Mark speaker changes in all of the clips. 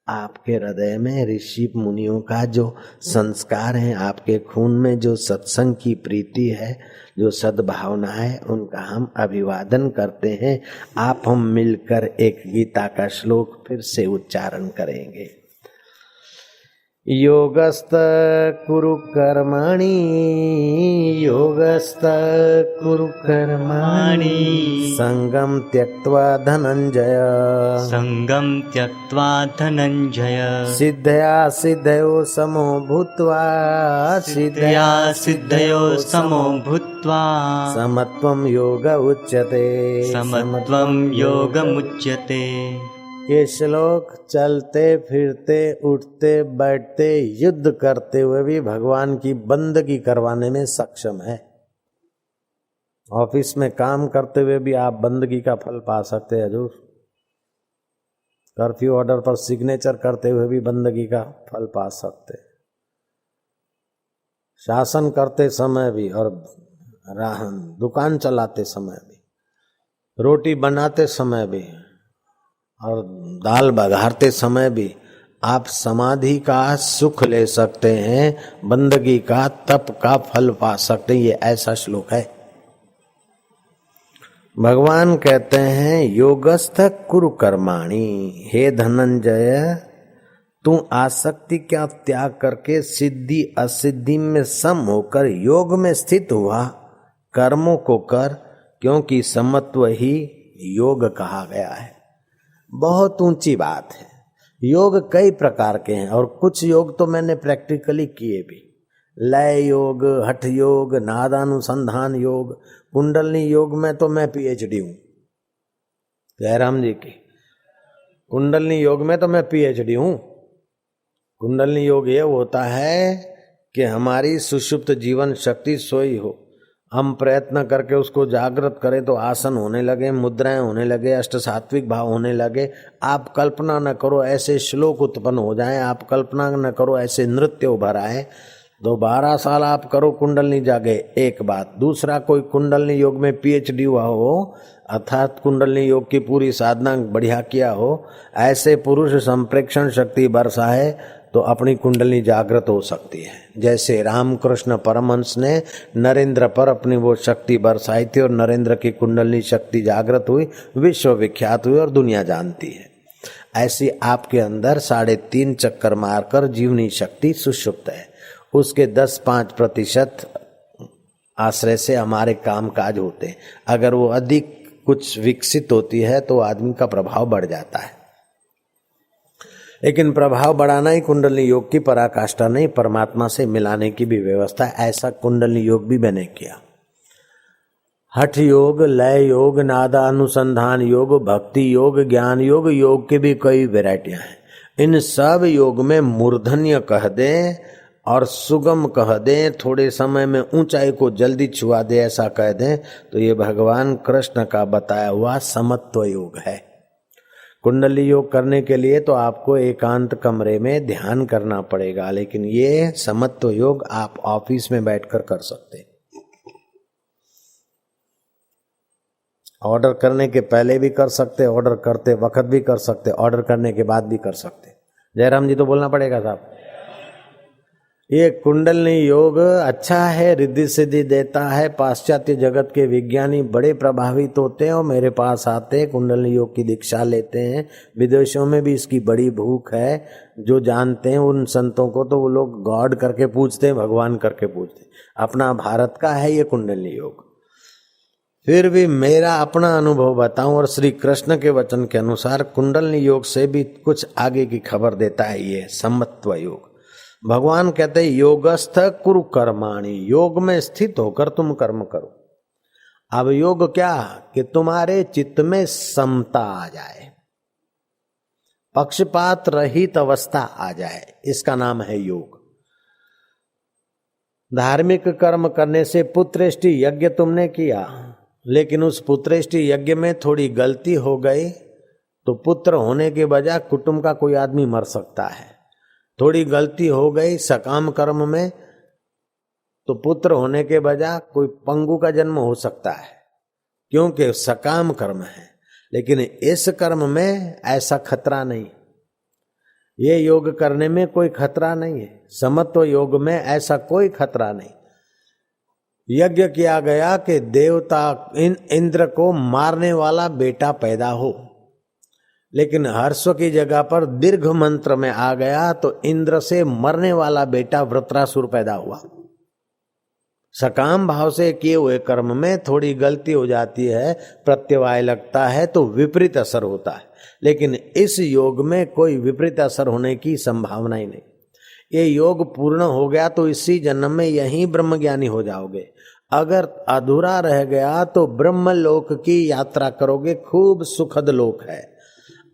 Speaker 1: आपके हृदय में ऋषि मुनियों का जो संस्कार है, आपके खून में जो सत्संग की प्रीति है, जो सद्भावना है, उनका हम अभिवादन करते हैं। आप हम मिलकर एक गीता का श्लोक फिर से उच्चारण करेंगे। योगस्थ कुरु कर्माणि, योगस्थ कुरु कर्माणि, संगम त्यक्त्वा धनंजय,
Speaker 2: संगम त्यक्त्वा धनंजय,
Speaker 1: सिद्धया सिद्धयो समो भूत्वा,
Speaker 2: सिद्धया सिद्धयो समो भूत्वा,
Speaker 1: समत्वं योग उच्यते,
Speaker 2: समत्वं योगमुच्यते।
Speaker 1: ये श्लोक चलते फिरते उठते बैठते युद्ध करते हुए भी भगवान की बंदगी करवाने में सक्षम है। ऑफिस में काम करते हुए भी आप बंदगी का फल पा सकते हैं हजूर। कर्फ्यू ऑर्डर पर सिग्नेचर करते हुए भी बंदगी का फल पा सकते। शासन करते समय भी और दुकान चलाते समय भी, रोटी बनाते समय भी और दाल बघारते समय भी आप समाधि का सुख ले सकते हैं, बंदगी का तप का फल पा सकते हैं। ये ऐसा श्लोक है। भगवान कहते हैं योगस्थ कुरु कर्माणि, हे धनंजय तू आसक्ति का त्याग करके सिद्धि असिद्धि में सम होकर योग में स्थित हुआ, कर्मों को कर, क्योंकि समत्व ही योग कहा गया है। बहुत ऊंची बात है। योग कई प्रकार के हैं और कुछ योग तो मैंने प्रैक्टिकली किए भी। लय योग, हठ योग, नादानुसंधान योग, कुंडलनी योग में तो मैं पीएचडी हूं। जयराम जी की कुंडलनी योग में तो मैं पीएचडी हूं। कुंडलनी योग ये होता है कि हमारी सुषुप्त जीवन शक्ति सोई हो, हम प्रयत्न करके उसको जागृत करें तो आसन होने लगे, मुद्राएं होने लगे, अष्ट सात्विक भाव होने लगे। आप कल्पना न करो ऐसे श्लोक उत्पन्न हो जाएं, आप कल्पना न करो ऐसे नृत्य उभर आए। 12 साल आप करो कुंडलनी जागे, एक बात। दूसरा, कोई कुंडलनी योग में पीएचडी हुआ हो, अर्थात कुंडलनी योग की पूरी साधना बढ़िया किया हो, ऐसे पुरुष संप्रेक्षण शक्ति बरसाए तो अपनी कुंडली जागृत हो सकती है। जैसे रामकृष्ण परमहंस ने नरेंद्र पर अपनी वो शक्ति बरसाई थी और नरेंद्र की कुंडली शक्ति जागृत हुई, विश्व विख्यात हुई और दुनिया जानती है। ऐसी आपके अंदर 3.5 चक्कर मारकर जीवनी शक्ति सुषुप्त है। उसके 10-5% आश्रय से हमारे काम काज होते हैं। अगर वो अधिक कुछ विकसित होती है तो आदमी का प्रभाव बढ़ जाता है। लेकिन प्रभाव बढ़ाना ही कुंडली योग की पराकाष्ठा नहीं, परमात्मा से मिलाने की भी व्यवस्था है। ऐसा कुंडली योग भी मैंने किया। हठ योग, लय योग, नादा अनुसंधान योग, भक्ति योग, ज्ञान योग, योग की भी कई वैरायटियां हैं। इन सब योग में मूर्धन्य कह दें और सुगम कह दें, थोड़े समय में ऊंचाई को जल्दी छुआ दे ऐसा कह दें, तो ये भगवान कृष्ण का बताया हुआ समत्व योग है। कुंडली योग करने के लिए तो आपको एकांत कमरे में ध्यान करना पड़ेगा, लेकिन ये समत्व योग आप ऑफिस में बैठकर कर सकते हैं। ऑर्डर करने के पहले भी कर सकते, ऑर्डर करते वक्त भी कर सकते, ऑर्डर करने के बाद भी कर सकते। जयराम जी तो बोलना पड़ेगा साहब। ये कुंडलनी योग अच्छा है, रिद्धि सिद्धि देता है। पाश्चात्य जगत के विज्ञानी बड़े प्रभावित होते हैं और मेरे पास आते हैं, कुंडलनी योग की दीक्षा लेते हैं। विदेशों में भी इसकी बड़ी भूख है। जो जानते हैं उन संतों को तो वो लोग गॉड करके पूछते हैं, भगवान करके पूछते हैं। अपना भारत का है ये कुंडलनी योग। फिर भी मेरा अपना अनुभव बताऊं और श्री कृष्ण के वचन के अनुसार कुंडलनी योग से भी कुछ आगे की खबर देता है ये समत्व योग। भगवान कहते हैं योगस्थ कुरु कर्माणि, योग में स्थित होकर तुम कर्म करो। अब योग क्या कि तुम्हारे चित्त में समता आ जाए, पक्षपात रहित अवस्था आ जाए, इसका नाम है योग। धार्मिक कर्म करने से पुत्रेष्टि यज्ञ तुमने किया, लेकिन उस पुत्रेष्टि यज्ञ में थोड़ी गलती हो गई तो पुत्र होने के बजाय कुटुंब का कोई आदमी मर सकता है। थोड़ी गलती हो गई सकाम कर्म में तो पुत्र होने के बजाय कोई पंगु का जन्म हो सकता है, क्योंकि सकाम कर्म है। लेकिन इस कर्म में ऐसा खतरा नहीं। ये योग करने में कोई खतरा नहीं है। समत्व योग में ऐसा कोई खतरा नहीं। यज्ञ किया गया कि देवता इंद्र को मारने वाला बेटा पैदा हो, लेकिन हर्ष की जगह पर दीर्घ मंत्र में आ गया तो इंद्र से मरने वाला बेटा वृत्रासुर पैदा हुआ। सकाम भाव से किए हुए कर्म में थोड़ी गलती हो जाती है, प्रत्यवाय लगता है तो विपरीत असर होता है, लेकिन इस योग में कोई विपरीत असर होने की संभावना ही नहीं। ये योग पूर्ण हो गया तो इसी जन्म में यहीं ब्रह्मज्ञानी हो जाओगे। अगर अधूरा रह गया तो ब्रह्मलोक की यात्रा करोगे, खूब सुखद लोक है,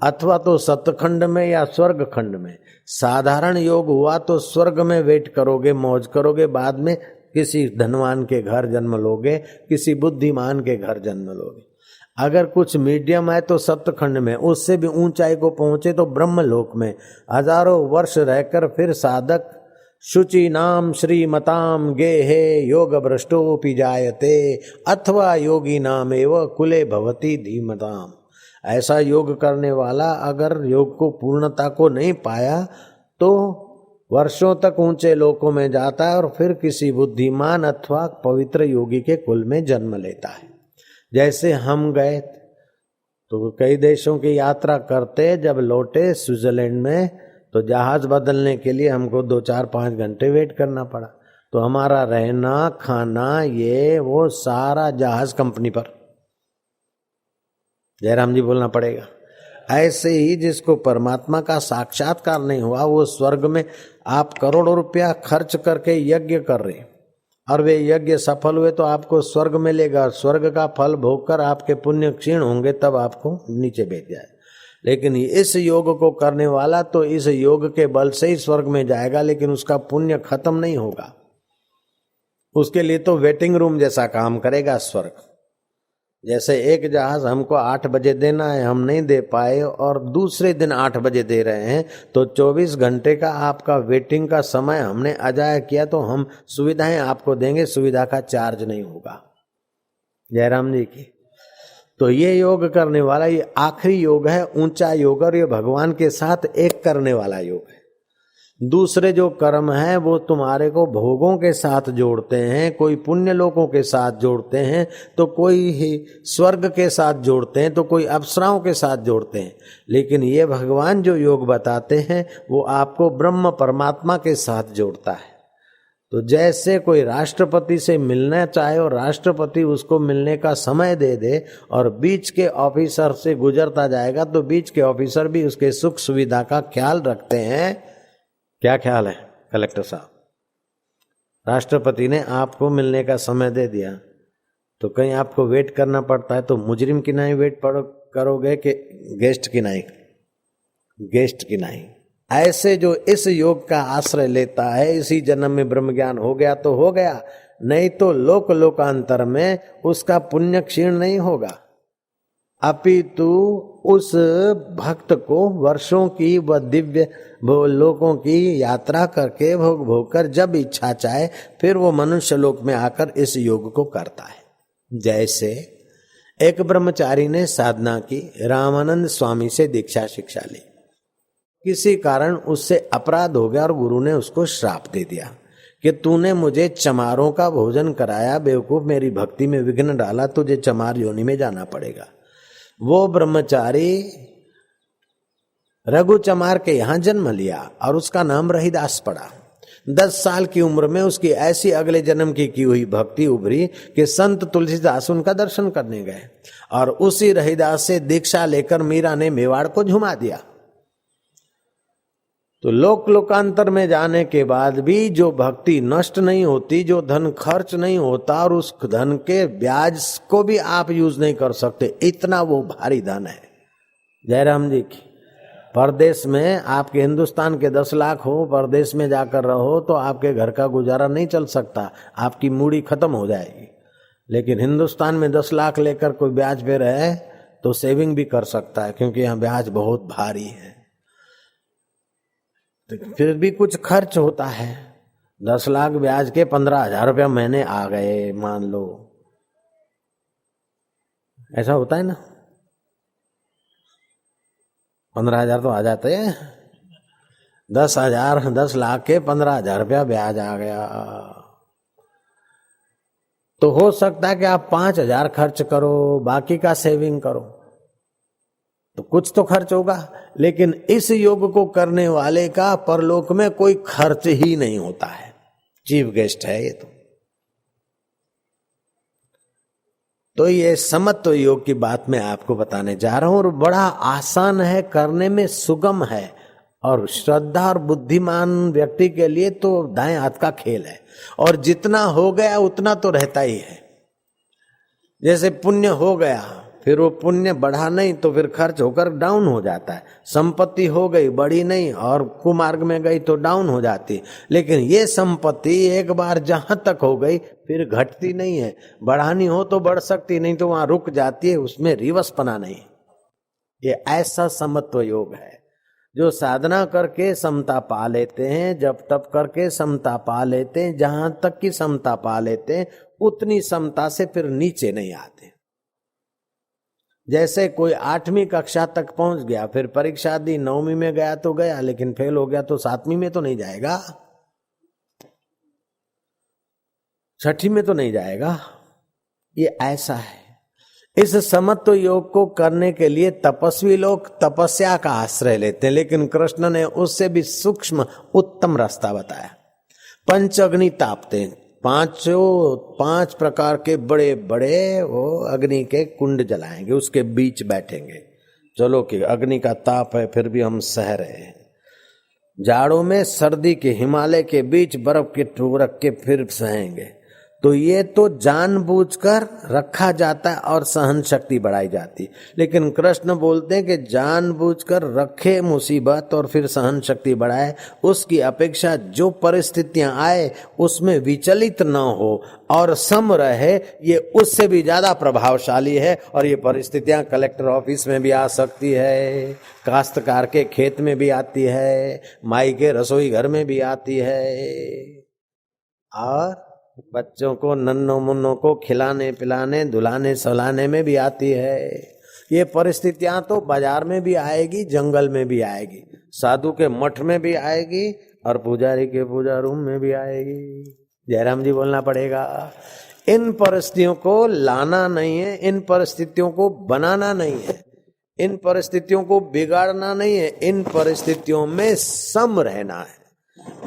Speaker 1: अथवा तो सतखंड में या स्वर्ग खंड में। साधारण योग हुआ तो स्वर्ग में वेट करोगे, मौज करोगे, बाद में किसी धनवान के घर जन्म लोगे, किसी बुद्धिमान के घर जन्म लोगे। अगर कुछ मीडियम है तो सप्तखंड में, उससे भी ऊंचाई को पहुंचे तो ब्रह्मलोक में हजारों वर्ष रहकर फिर साधक शुचि नाम श्रीमताम गेहे योग भ्रष्टोपि जायते अथवा योगी नाम एव कुले भवति धीमताम। ऐसा योग करने वाला अगर योग को पूर्णता को नहीं पाया तो वर्षों तक ऊंचे लोकों में जाता है और फिर किसी बुद्धिमान अथवा पवित्र योगी के कुल में जन्म लेता है। जैसे हम गए तो कई देशों की यात्रा करते, जब लौटे स्विट्जरलैंड में तो जहाज बदलने के लिए हमको 2-4-5 घंटे वेट करना पड़ा। तो हमारा रहना खाना ये वो सारा जहाज कंपनी पर, जयराम जी बोलना पड़ेगा। ऐसे ही जिसको परमात्मा का साक्षात्कार नहीं हुआ वो स्वर्ग में आप करोड़ों रुपया खर्च करके यज्ञ कर रहे और वे यज्ञ सफल हुए तो आपको स्वर्ग मिलेगा, स्वर्ग का फल भोगकर आपके पुण्य क्षीण होंगे तब आपको नीचे भेज जाए। लेकिन इस योग को करने वाला तो इस योग के बल से ही स्वर्ग में जाएगा, लेकिन उसका पुण्य खत्म नहीं होगा। उसके लिए तो वेटिंग रूम जैसा काम करेगा स्वर्ग। जैसे एक जहाज हमको 8 बजे देना है, हम नहीं दे पाए और दूसरे दिन 8 बजे दे रहे हैं, तो 24 घंटे का आपका वेटिंग का समय हमने अजाया किया, तो हम सुविधाएं आपको देंगे, सुविधा का चार्ज नहीं होगा। जयराम जी की। तो ये योग करने वाला ये आखिरी योग है, ऊंचा योग, और ये भगवान के साथ एक करने वाला योग है। दूसरे जो कर्म है वो तुम्हारे को भोगों के साथ जोड़ते हैं, कोई पुण्य लोकों के साथ जोड़ते हैं, तो कोई ही स्वर्ग के साथ जोड़ते हैं, तो कोई अप्सराओं के साथ जोड़ते हैं। लेकिन ये भगवान जो योग बताते हैं वो आपको ब्रह्म परमात्मा के साथ जोड़ता है। तो जैसे कोई राष्ट्रपति से मिलना चाहे और राष्ट्रपति उसको मिलने का समय दे दे और बीच के ऑफिसर से गुजरता जाएगा तो बीच के ऑफिसर भी उसके सुख सुविधा का ख्याल रखते हैं। क्या ख्याल है कलेक्टर साहब? राष्ट्रपति ने आपको मिलने का समय दे दिया तो कहीं आपको वेट करना पड़ता है, तो मुजरिम की नहीं वेट करोगे कि गेस्ट की नहीं? गेस्ट की नहीं। ऐसे जो इस योग का आश्रय लेता है, इसी जन्म में ब्रह्म ज्ञान हो गया तो हो गया, नहीं तो लोक लोकांतर में उसका पुण्य क्षीण नहीं होगा। अपितु उस भक्त को वर्षों की व दिव्य लोकों की यात्रा करके भोग भोग कर जब इच्छा चाहे फिर वो मनुष्य लोक में आकर इस योग को करता है। जैसे एक ब्रह्मचारी ने साधना की, रामानंद स्वामी से दीक्षा शिक्षा ली, किसी कारण उससे अपराध हो गया और गुरु ने उसको श्राप दे दिया कि तूने मुझे चमारों का भोजन कराया, बेवकूफ, मेरी भक्ति में विघ्न डाला, तुझे चमार योनि में जाना पड़ेगा। वो ब्रह्मचारी रघु चमार के यहां जन्म लिया और उसका नाम रहीदास पड़ा। 10 साल की उम्र में उसकी ऐसी अगले जन्म की हुई भक्ति उभरी कि संत तुलसीदास उनका दर्शन करने गए और उसी रहीदास से दीक्षा लेकर मीरा ने मेवाड़ को झुमा दिया। तो लोक लोकांतर में जाने के बाद भी जो भक्ति नष्ट नहीं होती, जो धन खर्च नहीं होता और उस धन के ब्याज को भी आप यूज नहीं कर सकते, इतना वो भारी धन है। जयराम जी की। परदेश में आपके हिंदुस्तान के 10 लाख हो, परदेश में जाकर रहो तो आपके घर का गुजारा नहीं चल सकता, आपकी मूड़ी खत्म हो जाएगी। लेकिन हिंदुस्तान में 10 लाख लेकर कोई ब्याज पे रहे तो सेविंग भी कर सकता है, क्योंकि यहाँ ब्याज बहुत भारी है। तो फिर भी कुछ खर्च होता है। 10 लाख ब्याज के 15,000 रुपया महीने आ गए, मान लो, ऐसा होता है ना? 15,000 तो आ जाते हैं। 10,000 10 लाख के 15,000 रुपया ब्याज आ गया, तो हो सकता है कि आप 5,000 खर्च करो, बाकी का सेविंग करो, तो कुछ तो खर्च होगा। लेकिन इस योग को करने वाले का परलोक में कोई खर्च ही नहीं होता है, चीफ गेस्ट है ये। तो ये समत्व योग की बात मैं आपको बताने जा रहा हूं, और बड़ा आसान है, करने में सुगम है, और श्रद्धा और बुद्धिमान व्यक्ति के लिए तो दाएं हाथ का खेल है, और जितना हो गया उतना तो रहता ही है। जैसे पुण्य हो गया, फिर वो पुण्य बढ़ा नहीं तो फिर खर्च होकर डाउन हो जाता है। संपत्ति हो गई, बढ़ी नहीं और कुमार्ग में गई तो डाउन हो जाती। लेकिन ये संपत्ति एक बार जहां तक हो गई फिर घटती नहीं है, बढ़ानी हो तो बढ़ सकती, नहीं तो वहां रुक जाती है, उसमें रिवर्स पना नहीं। ये ऐसा समत्व योग है जो साधना करके समता पा लेते हैं, जब तप करके समता पा लेते हैं, जहां तक की समता पा लेते हैं उतनी समता से फिर नीचे नहीं आते। जैसे कोई 8वीं कक्षा तक पहुंच गया, फिर परीक्षा दी, 9वीं में गया तो गया, लेकिन फेल हो गया तो 7वीं में तो नहीं जाएगा, 6ठी में तो नहीं जाएगा। ये ऐसा है। इस समत्व योग को करने के लिए तपस्वी लोग तपस्या का आश्रय लेते हैं, लेकिन कृष्ण ने उससे भी सूक्ष्म उत्तम रास्ता बताया। पंच अग्नि तापते हैं, 5 प्रकार के बड़े बड़े वो अग्नि के कुंड जलाएंगे, उसके बीच बैठेंगे। चलो कि अग्नि का ताप है फिर भी हम सह रहे हैं, जाड़ों में सर्दी के हिमालय के बीच बर्फ के टुकड़े रख के फिर सहेंगे। तो ये तो जानबूझकर रखा जाता है और सहन शक्ति बढ़ाई जाती। लेकिन कृष्ण बोलते हैं कि जानबूझकर रखे मुसीबत और फिर सहन शक्ति बढ़ाए, उसकी अपेक्षा जो परिस्थितियां आए उसमें विचलित न हो और सम रहे, ये उससे भी ज्यादा प्रभावशाली है। और ये परिस्थितियां कलेक्टर ऑफिस में भी आ सकती है, काश्तकार के खेत में भी आती है, माई के रसोई घर में भी आती है, और बच्चों को नन्नों मुन्नों को खिलाने पिलाने धुलाने सलाने में भी आती है। ये परिस्थितियां तो बाजार में भी आएगी, जंगल में भी आएगी, साधु के मठ में भी आएगी, और पुजारी के पूजा रूम में भी आएगी। जयराम जी बोलना पड़ेगा। इन परिस्थितियों को लाना नहीं है, इन परिस्थितियों को बनाना नहीं है, इन परिस्थितियों को बिगाड़ना नहीं है, इन परिस्थितियों में सम रहना है।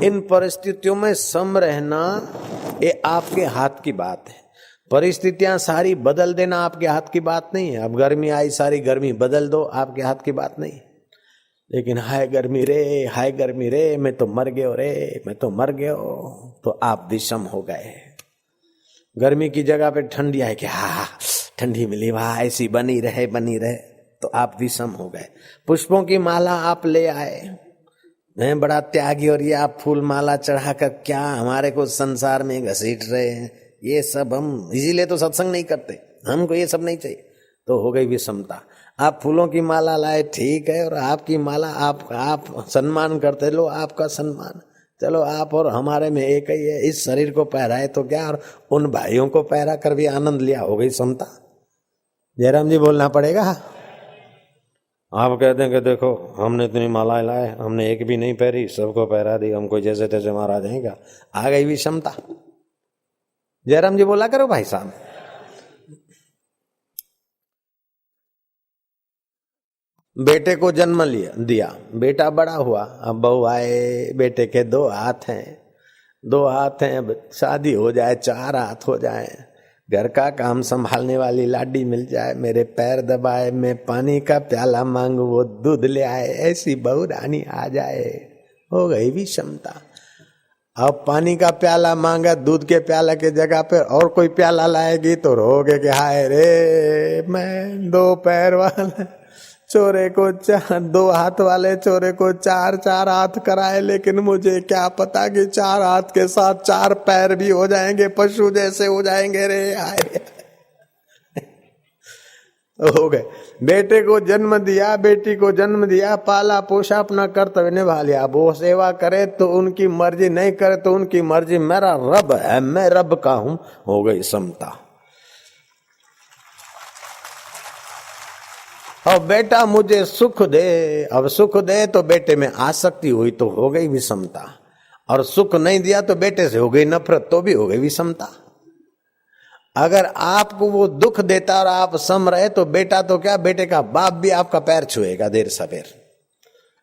Speaker 1: इन परिस्थितियों में सम रहना ये आपके हाथ की बात है। परिस्थितियां सारी बदल देना आपके हाथ की बात नहीं है। अब गर्मी आई, सारी गर्मी बदल दो, आपके हाथ की बात नहीं। लेकिन हाय गर्मी रे, हाय गर्मी रे, मैं तो मर गयो रे, मैं तो मर गयो, तो आप विषम हो गए। गर्मी की जगह पे ठंडी आई कि हाँ ठंडी मिली, वाह ऐसी बनी रहे, तो आप विषम हो गए। पुष्पों की माला आप ले आए, मैं बड़ा त्यागी, और ये आप फूल माला चढ़ाकर क्या हमारे को संसार में घसीट रहे हैं। ये सब हम इसीलिए तो सत्संग नहीं करते, हमको ये सब नहीं चाहिए। तो हो गई विषमता। आप फूलों की माला लाए, ठीक है, और आपकी माला आप सम्मान करते, लो आपका सम्मान, चलो आप और हमारे में एक ही है। इस शरीर को पहराए तो क्या, और उन भाइयों को पहरा कर भी आनंद लिया, हो गई समता। जयराम जी बोलना पड़ेगा। आप कहते हैं कि देखो हमने इतनी मालाएं लाए, हमने एक भी नहीं पहरी, सबको पहरा दी, हमको जैसे तैसे मारा जाएगा, आ गई भी क्षमता। जयराम जी बोला करो भाई साहब। बेटे को जन्म दिया, बेटा बड़ा हुआ, अब बहू आए, बेटे के 2 हाथ हैं, 2 हाथ हैं, अब शादी हो जाए, 4 हाथ हो जाए, घर का काम संभालने वाली लाडी मिल जाए, मेरे पैर दबाए, मैं पानी का प्याला मांगू वो दूध ले आए, ऐसी बहू रानी आ जाए, हो गई भी क्षमता। अब पानी का प्याला मांगा, दूध के प्याला के जगह पे और कोई प्याला लाएगी तो रोगे कि हाय रे, मैं 2 पैर वाला चोरे को 2 हाथ वाले चोरे को 4 हाथ कराए, लेकिन मुझे क्या पता कि 4 हाथ के साथ 4 पैर भी हो जाएंगे, पशु जैसे हो जाएंगे रे। आए हो गए। बेटे को जन्म दिया, बेटी को जन्म दिया, पाला पोषा, अपना कर्तव्य निभा लिया। वो सेवा करे तो उनकी मर्जी, नहीं करे तो उनकी मर्जी, मेरा रब है, मैं रब का हूं, हो गई समता। और बेटा मुझे सुख दे। अब सुख दे तो बेटे में आसक्ति हुई तो हो गई विषमता, और सुख नहीं दिया तो बेटे से हो गई नफरत, तो भी हो गई विषमता। अगर आपको वो दुख देता और आप सम रहे तो बेटा तो क्या, बेटे का बाप भी आपका पैर छुएगा देर सवेर।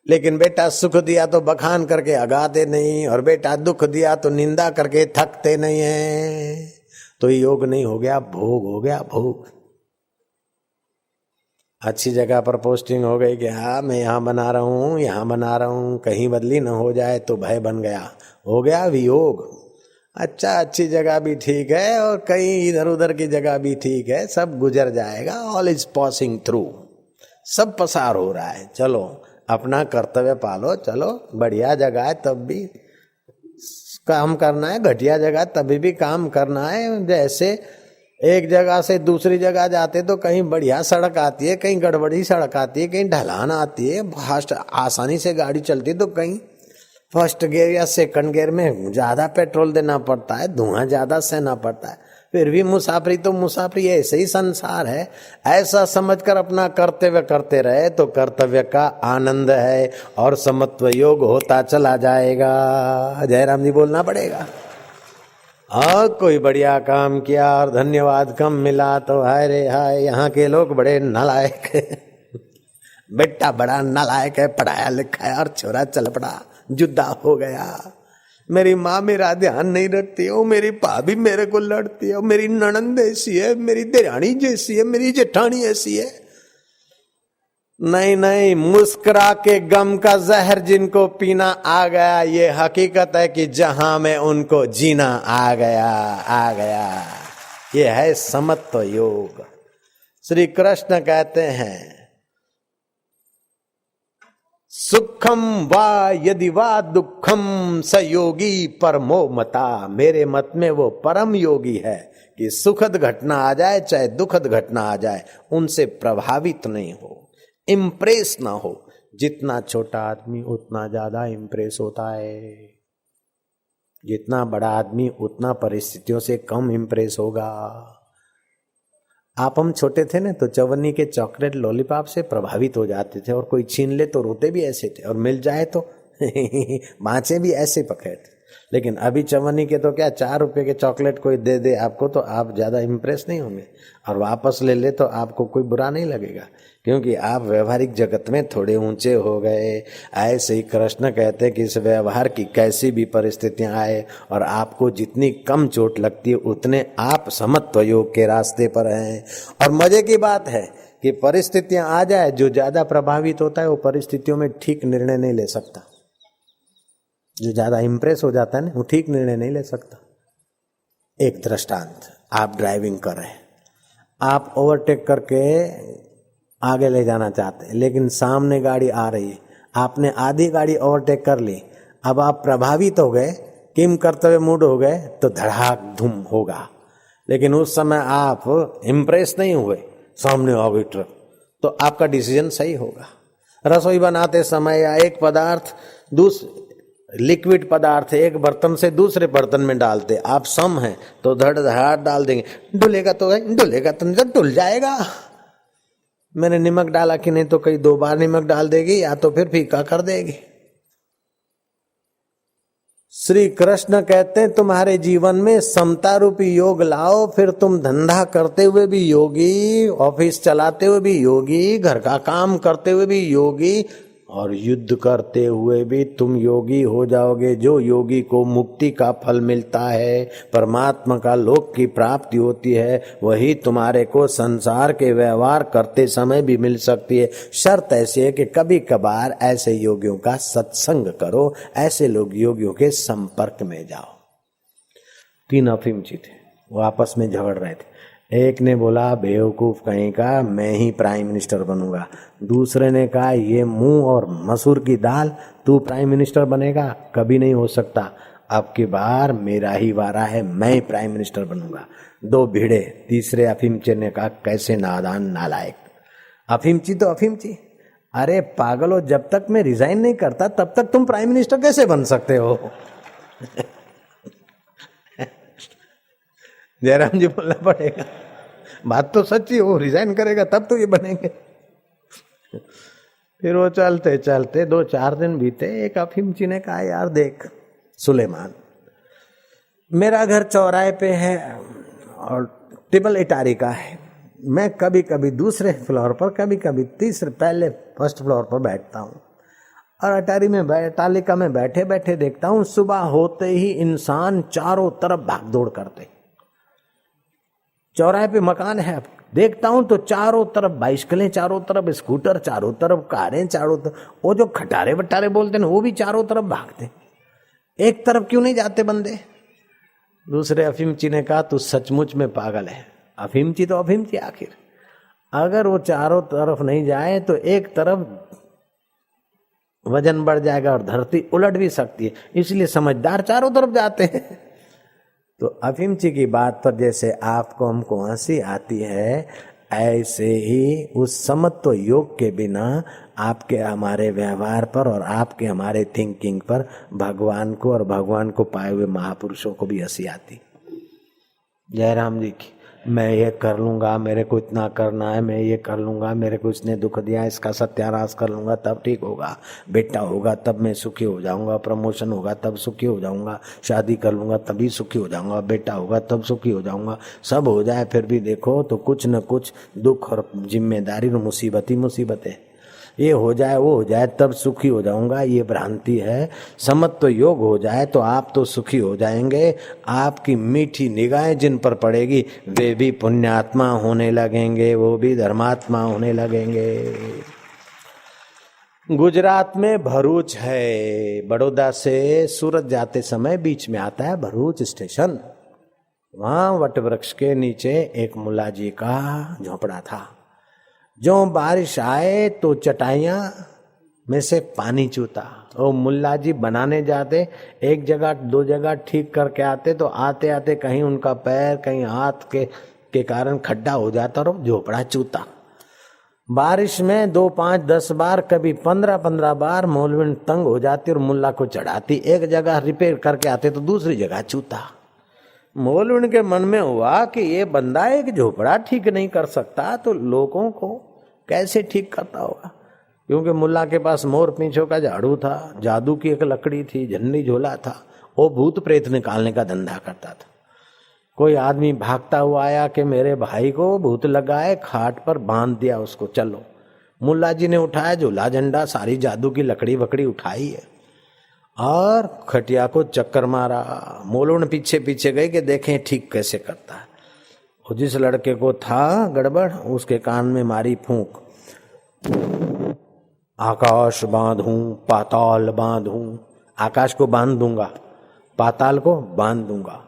Speaker 1: लेकिन बेटा सुख दिया तो बखान करके अगाते नहीं, और बेटा दुख दिया तो निंदा करके थकते नहीं है। तो योग नहीं हो गया, भोग हो गया, भोग। अच्छी जगह पर पोस्टिंग हो गई कि हाँ मैं यहाँ बना रहा हूँ, यहाँ बना रहा हूँ, कहीं बदली न हो जाए तो भय बन गया, हो गया वियोग। अच्छा, अच्छी जगह भी ठीक है और कहीं इधर उधर की जगह भी ठीक है, सब गुजर जाएगा। ऑल इज पासिंग थ्रू, सब पसार हो रहा है। चलो अपना कर्तव्य पालो, चलो बढ़िया जगह है तब भी काम करना है, घटिया जगह तभी भी काम करना है। जैसे एक जगह से दूसरी जगह जाते तो कहीं बढ़िया सड़क आती है, कहीं गड़बड़ी सड़क आती है, कहीं ढलान आती है, फास्ट आसानी से गाड़ी चलती है, तो कहीं फर्स्ट गियर या सेकंड गियर में ज्यादा पेट्रोल देना पड़ता है, धुआं ज्यादा सहना पड़ता है। फिर भी मुसाफरी तो मुसाफरी, ऐसे ही संसार है। ऐसा समझकर अपना कर्तव्य करते रहे तो कर्तव्य का आनंद है और समत्व योग होता चला जाएगा। जयराम जी बोलना पड़ेगा। हाँ, कोई बढ़िया काम किया और धन्यवाद कम मिला तो हाय रे हाय, यहाँ के लोग बड़े नालायक है। बेटा बड़ा नालायक है, पढ़ाया लिखा है और छोरा चल पड़ा, जुदा हो गया। मेरी माँ मेरा ध्यान नहीं रखती है, मेरी भाभी मेरे को लड़ती है, मेरी ननंद ऐसी है, मेरी देरानी जैसी है, मेरी जेठानी ऐसी है। नहीं नहीं, मुस्कुरा के गम का जहर जिनको पीना आ गया, ये हकीकत है कि जहां में उनको जीना आ गया, आ गया। ये है समत्व योग। श्री कृष्ण कहते हैं सुखम वा यदि वा दुखम स योगी परमो मता। मेरे मत में वो परम योगी है कि सुखद घटना आ जाए चाहे दुखद घटना आ जाए उनसे प्रभावित नहीं हो, इम्प्रेस ना हो। जितना छोटा आदमी उतना ज्यादा इम्प्रेस होता है, जितना बड़ा आदमी उतना परिस्थितियों से कम इम्प्रेस होगा। आप हम छोटे थे ना तो चवन्नी के चॉकलेट लॉलीपॉप से प्रभावित हो जाते थे, और कोई छीन ले तो रोते भी ऐसे थे, और मिल जाए तो बाँचे भी ऐसे पकड़ते। लेकिन अभी चवन्नी के तो क्या, 4 रुपए के चॉकलेट कोई दे दे आपको तो आप ज्यादा इम्प्रेस नहीं होंगे, और वापस ले ले तो आपको कोई बुरा नहीं लगेगा, क्योंकि आप व्यवहारिक जगत में थोड़े ऊंचे हो गए। ऐसे ही कृष्ण कहते हैं कि इस व्यवहार की कैसी भी परिस्थितियां आए और आपको जितनी कम चोट लगती है उतने आप समत्व योग के रास्ते पर हैं। और मजे की बात है कि परिस्थितियां आ जाए, जो ज्यादा प्रभावित होता है वो परिस्थितियों में ठीक निर्णय नहीं ले सकता। जो ज्यादा इंप्रेस हो जाता है ना वो ठीक निर्णय नहीं ले सकता। एक दृष्टांत, आप ड्राइविंग कर रहे हैं, आप ओवरटेक करके आगे ले जाना चाहते हैं, लेकिन सामने गाड़ी आ रही है, आपने आधी गाड़ी ओवरटेक कर ली। अब आप प्रभावित हो गए, किम करते हुए मूड हो गए तो धड़ाक धूम होगा। लेकिन उस समय आप इम्प्रेस नहीं हुए, सामने आ गई ट्रक, तो आपका डिसीजन सही होगा। रसोई बनाते समय या एक पदार्थ लिक्विड पदार्थ एक बर्तन से दूसरे बर्तन में डालते, आप सम हैं तो धड़ धड़ डाल देंगे, डुलेगा तो है, डुलेगा तो नहीं तो डुल जाएगा। मैंने नमक डाला कि नहीं तो कई 2 बार नमक डाल देगी या तो फिर फीका कर देगी। श्री कृष्ण कहते हैं तुम्हारे जीवन में समता रूपी योग लाओ, फिर तुम धंधा करते हुए भी योगी, ऑफिस चलाते हुए भी योगी, घर का काम करते हुए भी योगी, और युद्ध करते हुए भी तुम योगी हो जाओगे। जो योगी को मुक्ति का फल मिलता है, परमात्मा का लोक की प्राप्ति होती है, वही तुम्हारे को संसार के व्यवहार करते समय भी मिल सकती है। शर्त ऐसी है कि कभी कभार ऐसे योगियों का सत्संग करो, ऐसे लोग योगियों के संपर्क में जाओ। 3 अफीमची थे, वो आपस में झगड़ रहे थे। एक ने बोला बेवकूफ कहीं का, मैं ही प्राइम मिनिस्टर बनूंगा। दूसरे ने कहा ये मुंह और मसूर की दाल, तू प्राइम मिनिस्टर बनेगा, कभी नहीं हो सकता, अब की बार मेरा ही वारा है, मैं ही प्राइम मिनिस्टर बनूंगा। 2 भिड़े। तीसरे अफीमची ने कहा कैसे नादान नालायक। अफीमची तो अफीमची, अरे पागलो, जब तक मैं रिजाइन नहीं करता तब तक तुम प्राइम मिनिस्टर कैसे बन सकते हो। जयराम जी बोलना पड़ेगा, बात तो सच्ची, वो रिजाइन करेगा तब तो ये बनेंगे। फिर वो चलते चलते 2-4 दिन बीते। एक अफीमची ने कहा, यार देख सुलेमान, मेरा घर चौराहे पे है और टेबल इटारी का है। मैं कभी कभी दूसरे फ्लोर पर, कभी कभी तीसरे, पहले फर्स्ट फ्लोर पर बैठता हूँ और अटारी में तालिका में बैठे बैठे देखता हूँ सुबह होते ही इंसान चारों तरफ भाग दौड़ करते। चौराहे पे मकान है, देखता हूं तो चारों तरफ बाइसिकलें, चारों तरफ स्कूटर, चारों तरफ कारें, चारों तरफ वो जो खटारे बटारे बोलते हैं वो भी चारों तरफ भागते। एक तरफ क्यों नहीं जाते बंदे? दूसरे अफीमची ने कहा, तू सचमुच में पागल है। अफीमची तो अफीमची आखिर, अगर वो चारों तरफ नहीं जाए तो एक तरफ वजन बढ़ जाएगा और धरती उलट भी सकती है, इसलिए समझदार चारों तरफ जाते हैं। तो अफीमची की बात पर जैसे आपको हमको हंसी आती है, ऐसे ही उस समत्व योग के बिना आपके हमारे व्यवहार पर और आपके हमारे थिंकिंग पर भगवान को और भगवान को पाए हुए महापुरुषों को भी हंसी आती। जयराम जी की, मैं ये कर लूंगा, मेरे को इतना करना है, मैं ये कर लूंगा, मेरे को इसने दुख दिया, इसका सत्यानाश कर लूंगा तब ठीक होगा, बेटा होगा तब मैं सुखी हो जाऊंगा, प्रमोशन होगा तब सुखी हो जाऊंगा, शादी कर लूंगा तभी सुखी हो जाऊंगा, बेटा होगा तब सुखी हो जाऊंगा। सब हो जाए फिर भी देखो तो कुछ न कुछ दुख और जिम्मेदारी और मुसीबत ही मुसीबत है। ये हो जाए वो हो जाए तब सुखी हो जाऊंगा, ये भ्रांति है। समत्व योग हो जाए तो आप तो सुखी हो जाएंगे। आपकी मीठी निगाहें जिन पर पड़ेगी वे भी पुण्यात्मा होने लगेंगे, वो भी धर्मात्मा होने लगेंगे। गुजरात में भरूच है, बड़ौदा से सूरत जाते समय बीच में आता है भरूच स्टेशन। वहां वटवृक्ष के नीचे एक मुल्ला जी का झोपड़ा था। जो बारिश आए तो चटाइयां में से पानी चूता। वो मुल्ला जी बनाने जाते, एक जगह 2 जगह ठीक करके आते तो आते आते कहीं उनका पैर कहीं हाथ के कारण खड्डा हो जाता और झोपड़ा चूता। बारिश में 2, 5, 10 बार, कभी 15 बार मौलवी तंग हो जाती और मुल्ला को चढ़ाती। एक जगह रिपेयर करके आते तो दूसरी जगह चूता। मौलवी के मन में हुआ कि ये बंदा एक झोपड़ा ठीक नहीं कर सकता तो लोगों को कैसे ठीक करता होगा। क्योंकि मुल्ला के पास मोर पीछों का झाड़ू था, जादू की एक लकड़ी थी, झंडी झोला था, वो भूत प्रेत निकालने का धंधा करता था। कोई आदमी भागता हुआ आया कि मेरे भाई को भूत लगा है, खाट पर बांध दिया उसको, चलो। मुल्ला जी ने उठाया झोला झंडा, सारी जादू की लकड़ी वकड़ी उठाई है और खटिया को चक्कर मारा। मौलवी पीछे पीछे गए कि देखें ठीक कैसे करता है। जिस लड़के को था गड़बड़ उसके कान में मारी फूंक, आकाश बांधूं पाताल बांधूं, आकाश को बांध दूंगा पाताल को बांध दूंगा।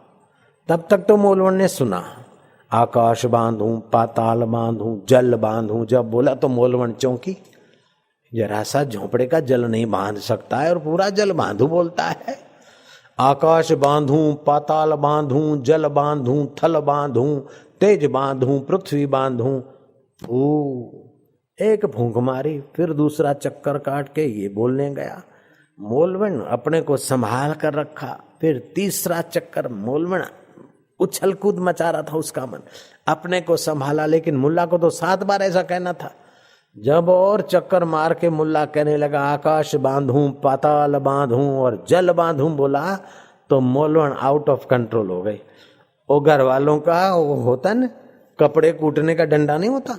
Speaker 1: तब तक तो मौलवी ने सुना, आकाश बांधूं पाताल बांधूं जल बांधूं। जब बोला तो मौलवी चौंकी, जरा सा झोपड़े का जल नहीं बांध सकता है और पूरा जल बांधू बोलता है। आकाश बांधूं पाताल बांधूं जल बांधूं थल बांधूं तेज बांधूं पृथ्वी बांधूं। एक फूंक मारी, फिर दूसरा चक्कर काट के ये बोलने गया। मौलवी अपने को संभाल कर रखा। फिर तीसरा चक्कर मौलवी उछल कूद मचा रहा था, उसका मन अपने को संभाला, लेकिन मुल्ला को तो 7 बार ऐसा कहना था। जब और चक्कर मार के मुल्ला कहने लगा आकाश बांधूं पाताल बांधूं और जल बांधूं बोला तो मौलवी आउट ऑफ कंट्रोल हो गई। वो घर वालों का वो होता न कपड़े कूटने का डंडा नहीं होता,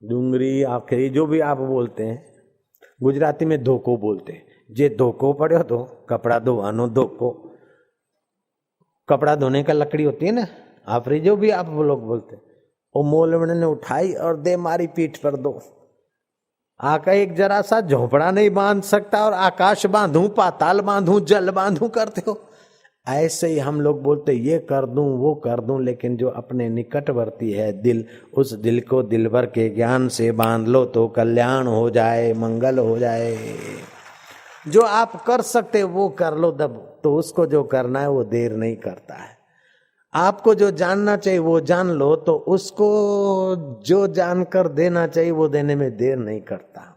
Speaker 1: डूंगरी आखिरी जो भी आप बोलते हैं, गुजराती में धोको बोलते हैं। जे धोको पड़े तो कपड़ा धोवानो धोको, कपड़ा धोने का लकड़ी होती है ना आफरी, जो भी आप लोग बोलते। वो मौलवी ने उठाई और दे मारी पीठ पर 2। आका एक जरा सा झोपड़ा नहीं बांध सकता और आकाश बांधूं पाताल बांधूं जल बांधूं करते हो। ऐसे ही हम लोग बोलते ये कर दूं वो कर दूं, लेकिन जो अपने निकटवर्ती है दिल, उस दिल को दिलबर के ज्ञान से बांध लो तो कल्याण हो जाए, मंगल हो जाए। जो आप कर सकते वो कर लो दब, तो उसको जो करना है वो देर नहीं करता है। आपको जो जानना चाहिए वो जान लो, तो उसको जो जानकर देना चाहिए वो देने में देर नहीं करता।